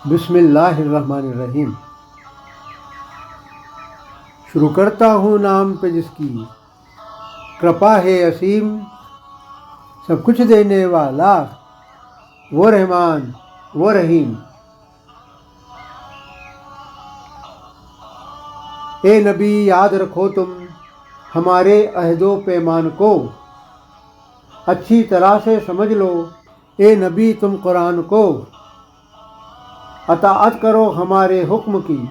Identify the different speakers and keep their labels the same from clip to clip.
Speaker 1: بسم اللہ الرحمن الرحیم۔ شروع کرتا ہوں نام پہ جس کی کرپا ہے اسیم، سب کچھ دینے والا وہ رحمان وہ رحیم۔ اے نبی یاد رکھو تم ہمارے عہد و پیمان کو، اچھی طرح سے سمجھ لو اے نبی تم قرآن کو۔ اطاعت کرو ہمارے حکم کی،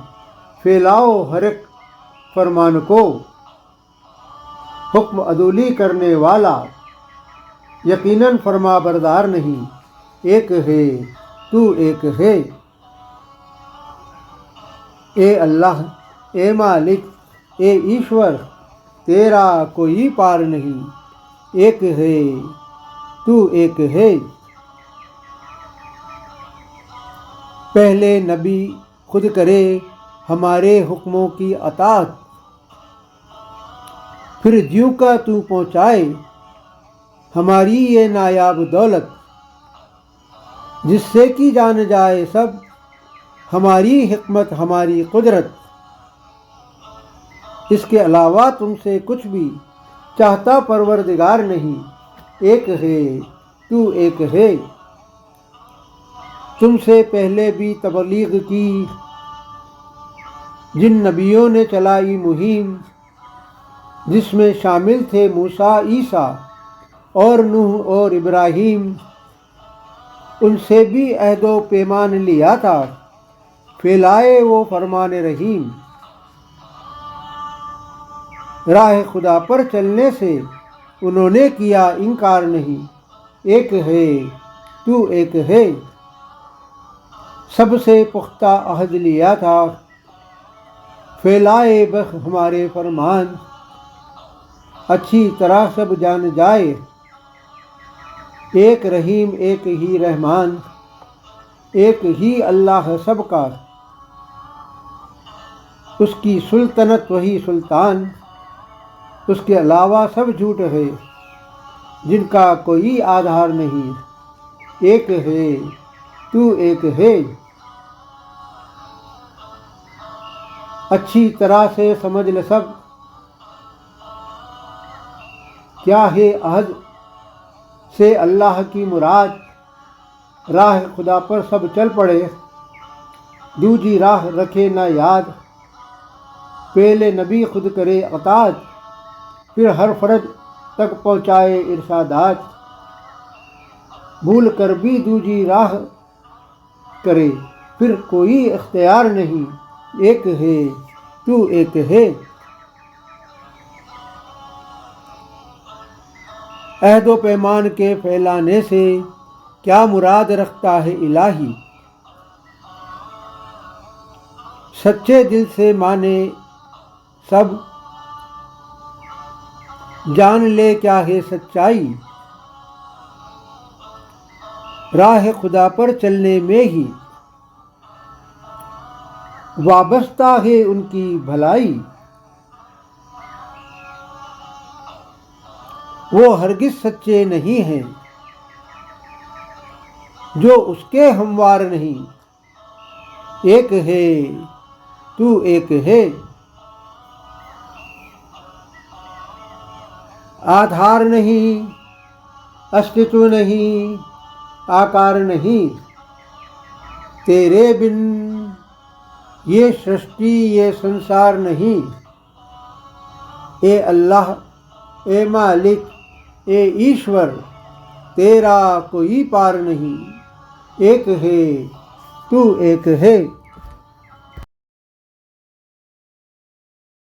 Speaker 1: پھیلاؤ ہر ایک فرمان کو۔ حکم عدولی کرنے والا یقیناً فرما بردار نہیں، ایک ہے تو ایک ہے۔ اے اللہ اے مالک اے ایشور، تیرا کوئی پار نہیں، ایک ہے تو ایک ہے۔ پہلے نبی خود کرے ہمارے حکموں کی اطاعت، پھر جیوں کا تو پہنچائے ہماری یہ نایاب دولت، جس سے کی جان جائے سب ہماری حکمت ہماری قدرت۔ اس کے علاوہ تم سے کچھ بھی چاہتا پروردگار نہیں، ایک ہے تو ایک ہے۔ تم سے پہلے بھی تبلیغ کی جن نبیوں نے چلائی مہم، جس میں شامل تھے موسیٰ، عیسیٰ اور نوح اور ابراہیم، ان سے بھی عہد و پیمان لیا تھا، پھیلائے وہ فرمان رحیم۔ راہ خدا پر چلنے سے انہوں نے کیا انکار نہیں، ایک ہے تو ایک ہے۔ سب سے پختہ عہد لیا تھا، پھیلائے بس ہمارے فرمان، اچھی طرح سب جان جائے ایک رحیم ایک ہی رحمان، ایک ہی اللہ سب کا، اس کی سلطنت وہی سلطان، اس کے علاوہ سب جھوٹ ہے جن کا کوئی آدھار نہیں، ایک ہے تو ایک ہے۔ اچھی طرح سے سمجھ لے سب کیا ہے عہد سے اللہ کی مراد، راہ خدا پر سب چل پڑے دوجی راہ رکھے نہ یاد۔ پہلے نبی خود کرے اطاعت، پھر ہر فرد تک پہنچائے ارشادات، بھول کر بھی دوجی راہ کرے پھر کوئی اختیار نہیں، ایک ہے تو ایک ہے۔ عہد و پیمان کے پھیلانے سے کیا مراد رکھتا ہے الہی، سچے دل سے مانے سب، جان لے کیا ہے سچائی۔ راہ خدا پر چلنے میں ہی وابستہ ہے ان کی بھلائی، وہ ہرگز سچے نہیں ہیں جو اس کے ہموار نہیں، ایک ہے تو ایک ہے۔ آدھار نہیں، استتو نہیں، آکار نہیں، تیرے بن یہ سرشٹی یہ سنسار نہیں۔ اے اللہ اے مالک اے ایشور، تیرا کوئی پار نہیں، ایک ہے تو ایک ہے۔